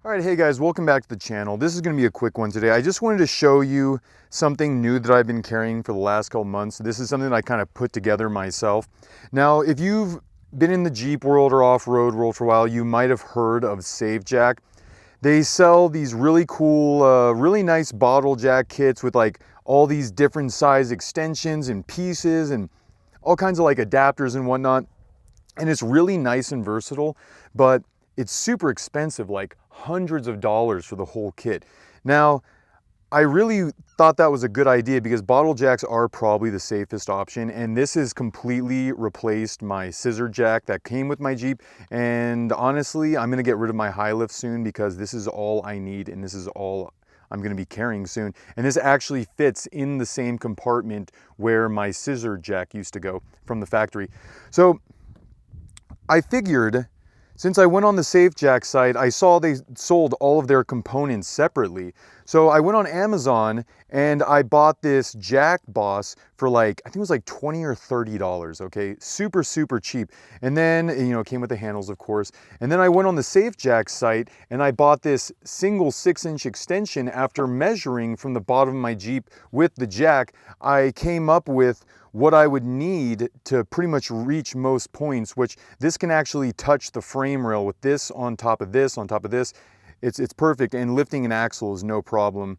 All right, hey guys, welcome back to the channel. This is going to be a quick one today. I just wanted to show you something new that I've been carrying for the last couple months. This is something that I kind of put together myself. Now, if you've been in the Jeep world or off-road world for a while, you might have heard of Save Jack. They sell these really cool, really nice bottle jack kits with like all these different size extensions and pieces and all kinds of like adapters and whatnot. And it's really nice and versatile, but it's super expensive, like hundreds of dollars for the whole kit. Now, I really thought that was a good idea because bottle jacks are probably the safest option, and this has completely replaced my scissor jack that came with my Jeep. And honestly, I'm gonna get rid of my high lift soon because this is all I need and this is all I'm gonna be carrying soon. And this actually fits in the same compartment where my scissor jack used to go from the factory. So I figured, since I went on the Save Jack site, I saw they sold all of their components separately. So I went on Amazon and I bought this JackBoss for like, I think it was like $20 or $30, okay? Super, super cheap. And then, you know, it came with the handles, of course. And then I went on the Save Jack site and I bought this single 6-inch extension. After measuring from the bottom of my Jeep with the jack, I came up with what I would need to pretty much reach most points, which this can actually touch the frame rail with this on top of this, on top of this. It's perfect, and lifting an axle is no problem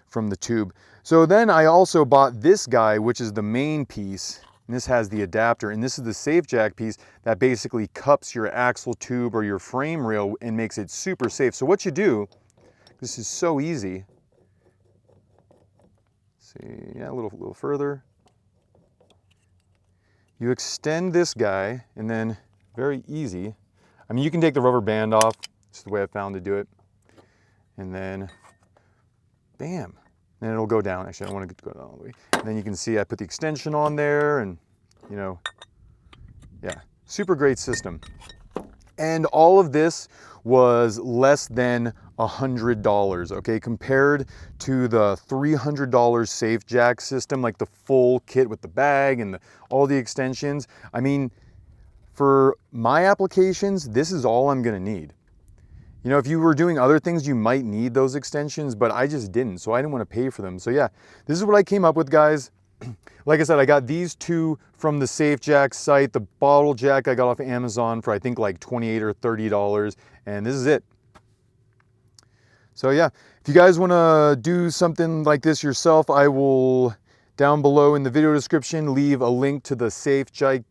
from the tube. So then I also bought this guy, which is the main piece, and this has the adapter, and this is the Save Jack piece that basically cups your axle tube or your frame rail and makes it super safe. So what you do, this is so easy. Let's see, yeah, a little further. You extend this guy, and then very easy. I mean, you can take the rubber band off. It's the way I found to do it. And then, bam. And it'll go down. Actually, I don't want it to go down all the way. And then you can see I put the extension on there, and, you know, yeah, super great system. And all of this was less than $100, okay? Compared to the $300 Save Jack system, like the full kit with the bag and all the extensions. I mean, for my applications, this is all I'm gonna need. You know, if you were doing other things, you might need those extensions, but I just didn't, so I didn't want to pay for them. So yeah, this is what I came up with, guys. Like I said, I got these two from the Save Jack site. The bottle jack I got off Amazon for I think like $28 or $30, and this is it. So yeah, if you guys want to do something like this yourself, I will, down below in the video description, leave a link to the Save Jack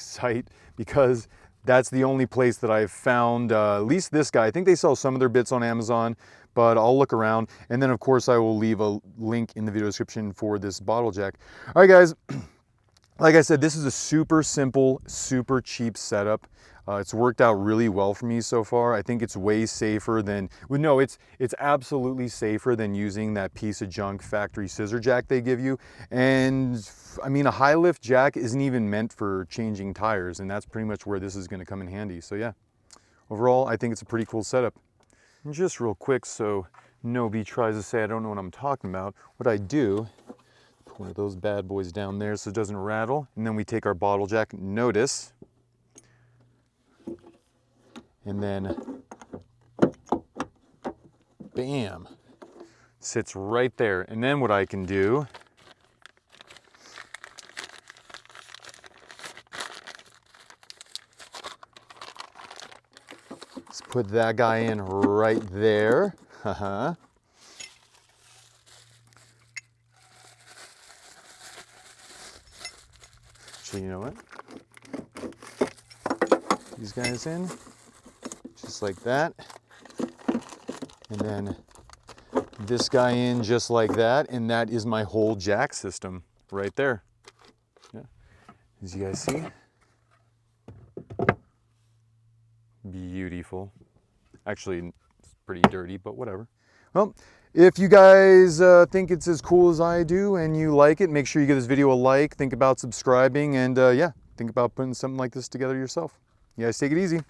site, because that's the only place that I've found, at least this guy. I think they sell some of their bits on Amazon, but I'll look around. And then of course I will leave a link in the video description for this bottle jack. All right, guys, like I said, this is a super simple, super cheap setup. It's worked out really well for me so far. I think it's way safer than, well, no, it's absolutely safer than using that piece of junk factory scissor jack they give you. And I mean, a high lift jack isn't even meant for changing tires, and that's pretty much where this is gonna come in handy. So yeah, overall, I think it's a pretty cool setup. And just real quick, so nobody tries to say I don't know what I'm talking about, what I do, put one of those bad boys down there so it doesn't rattle, and then we take our bottle jack, notice, and then bam, sits right there. And then what I can do, let's put that guy in right there. Actually, you know what? These guys in, just like that. And then this guy in just like that. And that is my whole jack system right there. Yeah. As you guys see. Beautiful. Actually, it's pretty dirty, but whatever. Well, if you guys think it's as cool as I do and you like it, make sure you give this video a like, think about subscribing, and yeah, think about putting something like this together yourself. You guys take it easy.